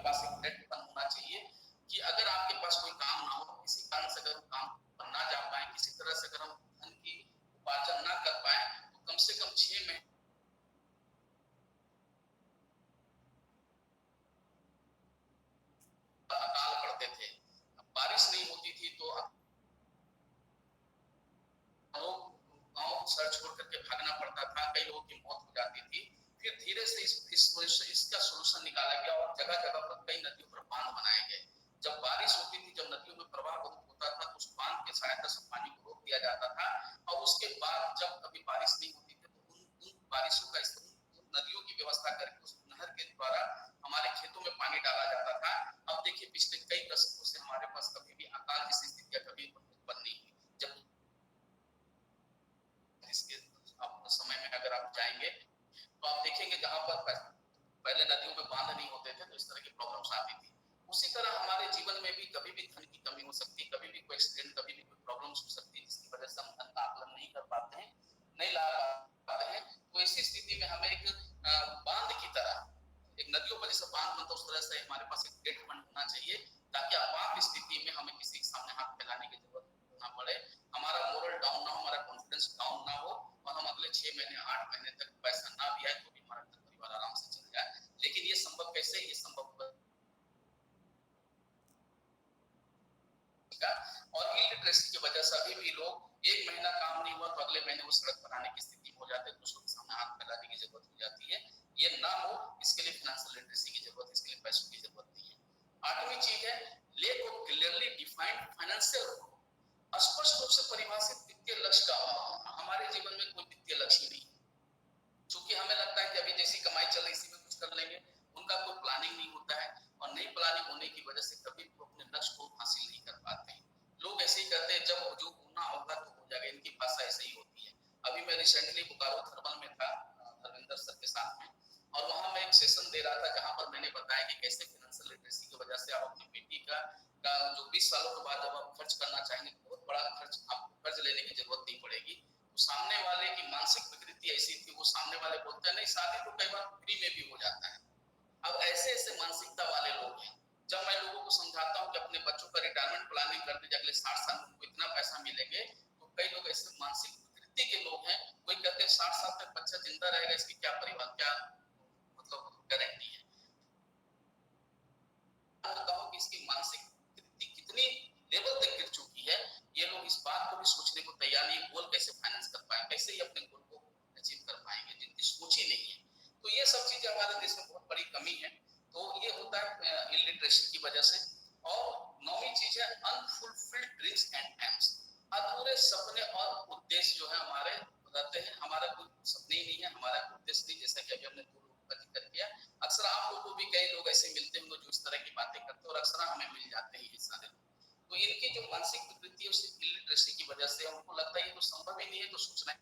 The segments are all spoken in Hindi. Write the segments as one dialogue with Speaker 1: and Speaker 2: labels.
Speaker 1: पास एक डेट फंड होना चाहिए कि अगर आपके पास कोई काम ना हो, किसी कारण से अगर काम पर ना जा पाए, किसी तरह से अगर हम धन की उपार्जन ना कर पाए, तो कम से कम 6 महीने अकाल पड़ते थे। बारिश नहीं होती थी तो गांव शहर छोड़ करके भागना पड़ता था, कई लोगों की मौत हो जाती थी। फिर धीरे से इसका सोल्यूशन निकाला गया और जगह जगह पर कई नदियों पर बांध बनाए गए। जब बारिश होती थी, जब नदियों में प्रवाह बहुत होता था, तो उस बांध की सहायता से पानी को रोक दिया जाता था। और उसके बाद जब कभी बारिश नहीं होती थी तो उन बारिशों का नदियों की व्यवस्था करके उस नहर के द्वारा हमारे खेतों में पानी डाला जाता था। अब देखिए, पिछले कई दशकों से हमारे पास कभी भी अकाल जैसी स्थितियां कभी उत्पन्न नहीं हुई। जब इसके समय में अगर आप जाएंगे तो आप देखेंगे जहां पर पहले नदियों में बांध नहीं होते थे तो इस तरह की प्रॉब्लम्स आती थी। उसी तरह हमारे जीवन में भी कभी भी धन की कमी हो सकती है, कभी भी कोई एक्सीडेंट, कभी भी कोई प्रॉब्लम्स हो सकती है जिसकी वजह से हम धन का आकलन नहीं कर पाते हैं, नहीं ला पाते हैं। तो ऐसी स्थिति में हमें एक बांध की तरह, एक नदियों पर जैसे बांध बनता उस तरह से हमारे पास एक डेट फंड होना चाहिए, ताकि आपात स्थिति में हमें किसी के सामने हाथ फैलाने की जरूरत ना पड़े, हमारा मोरल डाउन ना हो, हमारा कॉन्फिडेंस डाउन ना हो, और हम अगले 6 महीने 8 महीने तक पैसा ना भी आए तो भी हमारा परिवार आराम से चल जाए। लेकिन ये संभव कैसे? ये संभव और इलिटरेसी की वजह से अभी भी लोग एक महीना काम नहीं हुआ तो अगले महीने वो सड़क पर आने की स्थिति हो जाते हैं, दूसरों के सामने हाथ फैलाने की जरूरत हो जाती है। ये ना हो, इसके लिए फाइनेंशियल लिटरेसी की जरूरत है, इसके लिए पैसों की जरूरत नहीं है। 8वीं चीज है lake of clearly defined financial, स्पष्ट रूप से परिभाषित वित्तीय लक्ष्य का अभाव होना। हमारे जीवन में कोई वित्तीय लक्ष्य नहीं, क्योंकि हमें लगता है कि अभी जैसी कमाई चल रही इसी में कुछ कर लेंगे, उनका कोई प्लानिंग नहीं होता है, और नई प्लानिंग होने की वजह से कभी वो अपने लक्ष्य को हासिल नहीं कर पाते हैं। लोग ऐसे ही करते हैं, जब जो होना होगा तो हो जाएगा, इनकी भाषा ऐसे ही होती है। अभी मैं रिसेंटली बोकारो थर्मल में था धर्मेंद्र सर के साथ में, और वहां मैं एक सेशन दे रहा था जहां पर मैंने बताया कि कैसे फाइनेंशियल लिटरेसी की वजह से आप अपनी बेटी का जो 20 सालों के बाद जब आप खर्च करना चाहेंगे, बहुत बड़ा खर्च, आपको कर्ज लेने की जरूरत नहीं पड़ेगी। तो सामने वाले की मानसिक विकृति ऐसी थी, वो सामने वाले बोलते हैं नहीं शादी तो कई बार फ्री में भी हो जाता है। अब ऐसे ऐसे मानसिकता वाले लोग हैं। जब मैं लोगों को समझाता हूँ कि अपने बच्चों का रिटायरमेंट प्लानिंग कर दीजिए, अगले 60 साल में उनको इतना पैसा मिलेंगे, तो कई लोग ऐसे मानसिक विकृति के लोग हैं, कोई कहते हैं 60 साल तक बच्चा जिंदा रहेगा, इसकी क्या परिवार, क्या मतलब गारंटी है। बताओ कि इसकी मानसिक स्थिति कितनी लेवल तक गिर चुकी है, ये लोग इस बात को भी सोचने को तैयार नहीं, गोल कैसे फाइनेंस कर पाएंगे, कैसे ही अपने गोल को अचीव कर पाएंगे, जिनकी सोच ही नहीं है। तो ये सब चीजें हमारे देश में बहुत बड़ी कमी है। तो ये होता है इलिटरेसी की वजह से। और 9वीं चीज है अनफुलफिल्ड ड्रीम्स एंड एम्स, अधूरे सपने और उद्देश्य जो है हमारे रहते हैं, हमारा कोई सपने ही नहीं है, हमारा कोई उद्देश्य नहीं, जैसा कि अभी हमने दो लोगों का जिक्र किया। अक्सर आप लोगों को भी कई लोग ऐसे मिलते होंगे जो इस तरह की बातें करते हैं, और अक्सर हमें मिल जाते हैं ये सारे लोग। तो इनकी जो मानसिक विकृति है उस इलिटरेसी की वजह से उनको लगता है ये तो संभव ही नहीं है, तो सोचना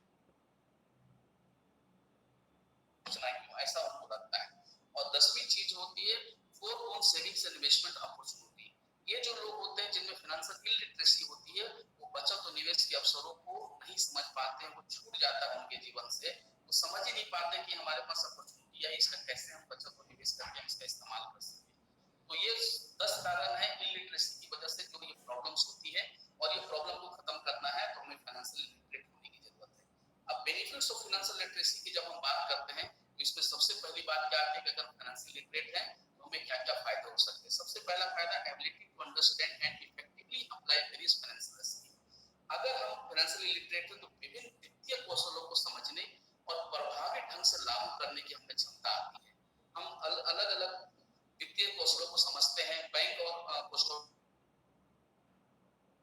Speaker 1: क्यों, ऐसा उनको लगता है। और 10वीं चीज होती है four own savings and investment opportunity. ये जो लोग होते हैं जिनमें फाइनेंशियल इलिटरेसी होती है, वो बचत और निवेश के अवसरों को नहीं समझ पाते हैं, वो छूट जाता है उनके जीवन से, वो समझ ही नहीं पाते कि हमारे पास अपॉर्चुनिटी है, इसका कैसे हम बचत और निवेश करके हम इसका इस्तेमाल कर सकते हैं। तो ये 10 कारण है इलिटरेसी की वजह से जो ये प्रॉब्लम्स होती है, और ये प्रॉब्लम को खत्म करना है तो हमें फाइनेंशियल लिटरेट होने की जरूरत है। अब बेनिफिट्स ऑफ फाइनेंशियल लिटरेसी की जब हम बात करते हैं तो इसमें सबसे पहली बात क्या आती है कि अगर फाइनेंशियल लिटरेट है तो हमें क्या क्या फायदे हो सकते हैं। सबसे पहला फायदा ability to understand and effectively apply various financial scheme. अगर हम फाइनेंशियल लिटरेट हैं तो विभिन्न वित्तीय कौशलों को समझने और प्रभावी ढंग से लागू करने की हमें क्षमता आती है। हम अलग अलग वित्तीय कौशलों को समझते हैं, बैंक और कौशलों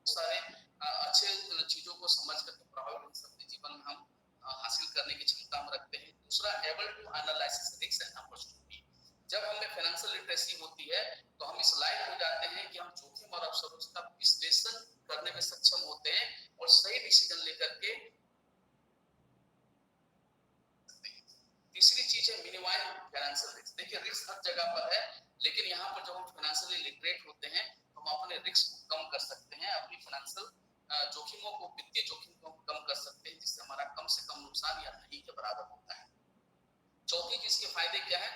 Speaker 1: सारे अच्छे चीजों को समझ करके प्रभावी ढंग से अपने जीवन में हम हासिल करने की क्षमता हम रखते हैं। दूसरा able to analysis risk and opportunity. जब हमें फाइनेंशियल लिटरेसी होती है तो हम इस लायक हो जाते हैं कि हम जोखिम और अवसरों का विश्लेषण करने में सक्षम होते हैं और सही डिसीजन लेकर के। तीसरी चीज है मिनिमाइज फाइनेंशियल रिस्क। देखिए रिस्क हर जगह पर है, लेकिन यहाँ पर जब हम फाइनेंशियली लिटरेट होते हैं तो हम अपने रिस्क को कम कर सकते हैं, अपनी फाइनेंशियल जोखिमों को, वित्तीय जोखिम को कम कर सकते हैं, जिससे हमारा कम से कम नुकसान या नहीं के बराबर होता है। चौथी चीज के फायदे क्या है?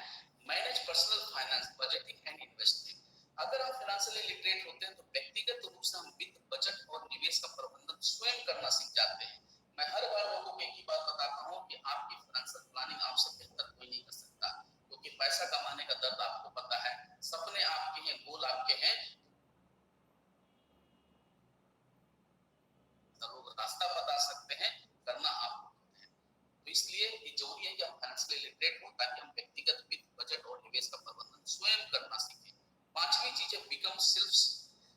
Speaker 1: Manage personal finance, budgeting and investment. अगर हम फाइनेंशियली लिटरेट होते हैं तो व्यक्तिगत रूप से हम वित्त, बजट और निवेश का प्रबंधन स्वयं करना सीख जाते हैं। मैं हर बार लोगों को एक ही बात बताता हूँ कि आपकी फाइनेंशियल प्लानिंग आपसे बेहतर कोई नहीं कर सकता, क्योंकि पैसा कमाने का दर्द आपको पता है, सपने आपके हैं, गोल आपके हैं, लोग रास्ता बता सकते हैं, करना आपको है। तो इसलिए ये जरूरी है कि हम फाइनेंशियली लिटरेट हो, ताकि हम व्यक्तिगत वित्त, बजट और निवेश का प्रबंधन स्वयं करना सीखें। पांचवी चीज है become self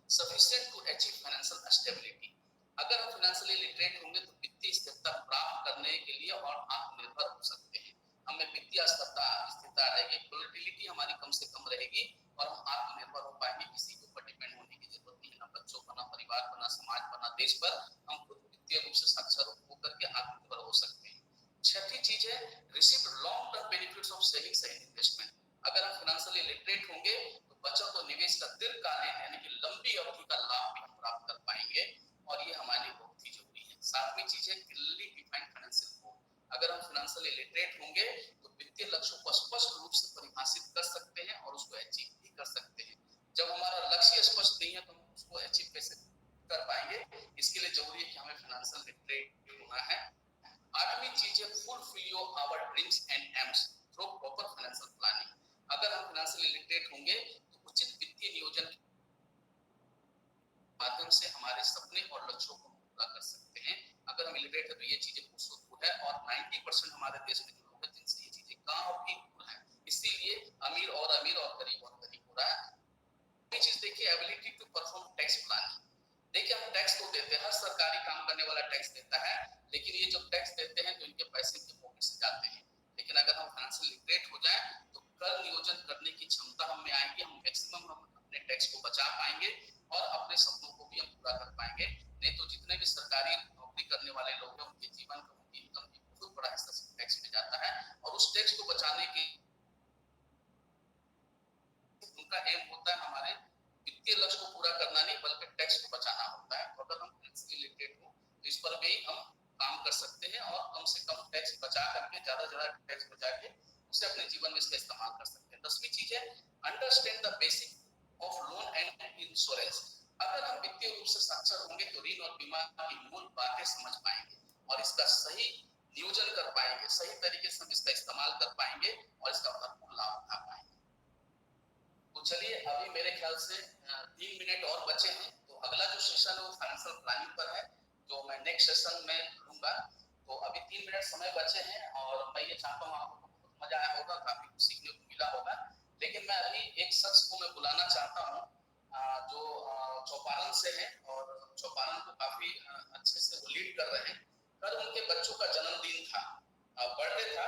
Speaker 1: sufficient to achieve financial stability. अगर हम फाइनेंशियली लिटरेट होंगे तो वित्तीय स्थिरता प्राप्त करने के लिए और आत्मनिर्भर हो सकते हैं। हमें वित्तीय स्थिरता रहेगी, वोलेटिलिटी हमारी कम से कम रहेगी और हम आत्मनिर्भर हो पाएंगे। किसी के ऊपर डिपेंड होने की जरूरत नहीं है, ना बच्चों पर, ना परिवार पर, ना समाज पर, ना देश पर। हम खुद वित्तीय रूप से साक्षर होकर के आत्मनिर्भर हो सकते हैं। छठी चीज है receive long term benefits of savings and investment. अगर हम फाइनेंशियली लिटरेट होंगे तो बचत और निवेश का दीर्घकालीन यानी कि लंबी अवधि का लाभ भी हम प्राप्त कर पाएंगे, और ये हमारे लिए बहुत ही जरूरी है। सातवीं चीज है क्लियरली डिफाइंड फाइनेंशियल गोल। अगर हम फाइनेंशियली लिटरेट होंगे तो वित्तीय लक्ष्यों को स्पष्ट रूप से परिभाषित कर सकते हैं और उसको अचीव भी कर सकते हैं। जब हमारा लक्ष्य स्पष्ट नहीं है तो हम उसको अचीव कैसे कर पाएंगे? इसके लिए जरूरी है कि हमें फाइनेंशियल लिटरेट होना है। आठवीं चीज है fulfil your our dreams and aims through proper financial planning. अगर हम फाइनेंशियली लिटरेट होंगे तो उचित वित्तीय नियोजन के माध्यम से हमारे सपने और लक्ष्यों को पूरा कर सकते हैं। अगर हम लिटरेट है तो ये चीजें है, और 90% हमारे देश में जो लोग हैं जिनसे ये चीजें गांव भी दूर है, इसीलिए अमीर और गरीब और गरीब हो रहा है। ये चीज देखिए ability to perform tax planning. देखिए हम टैक्स तो देते हैं, हर सरकारी काम करने वाला टैक्स देता है, लेकिन ये जब टैक्स देते हैं तो इनके पैसे इनके पॉकेट से जाते हैं। लेकिन अगर हम फाइनेंशियल लिटरेट हो जाए तो कर नियोजन करने की क्षमता हम में आएगी, हम मैक्सिमम हम अपने टैक्स को बचा पाएंगे और अपने सपनों को भी हम पूरा कर पाएंगे। नहीं तो जितने भी सरकारी नौकरी करने वाले लोग हैं उनके जीवन का, उनकी इनकम की बहुत बड़ा हिस्सा टैक्स में जाता है, और उस टैक्स को बचाने के उनका एम होता है हमारे वित्तीय लक्ष्य को पूरा करना नहीं, बल्कि टैक्स को बचाना होता है। तो अगर हम फाइनेंशियली लिटरेट हो तो इस पर भी हम काम कर सकते हैं और कम से कम टैक्स बचा करके, ज्यादा ज्यादा टैक्स बचा के उसे अपने जीवन में इसका इस्तेमाल कर सकते हैं। 10वीं चीज है understand the basic of loan and insurance. अगर हम वित्तीय रूप से साक्षर होंगे तो ऋण और बीमा की मूल बातें समझ पाएंगे और इसका सही नियोजन कर पाएंगे, सही तरीके से हम इसका इस्तेमाल कर पाएंगे और इसका भरपूर लाभ उठा पाएंगे। तो चलिए अभी मेरे ख्याल से 3 मिनट और बचे हैं, तो अगला जो सेशन है वो फाइनेंशियल प्लानिंग पर है, जो मैं नेक्स्ट सेशन में लूंगा। तो अभी 3 मिनट समय बचे हैं और मैं ये चाहता हूँ आपको बहुत मजा आया होगा, काफी कुछ सीखने को मिला होगा। लेकिन मैं अभी एक शख्स को मैं बुलाना चाहता हूँ जो चौपारण से है और चौपारण को काफी अच्छे से वो लीड कर रहे हैं। कल उनके बच्चों का जन्मदिन था, बर्थडे था।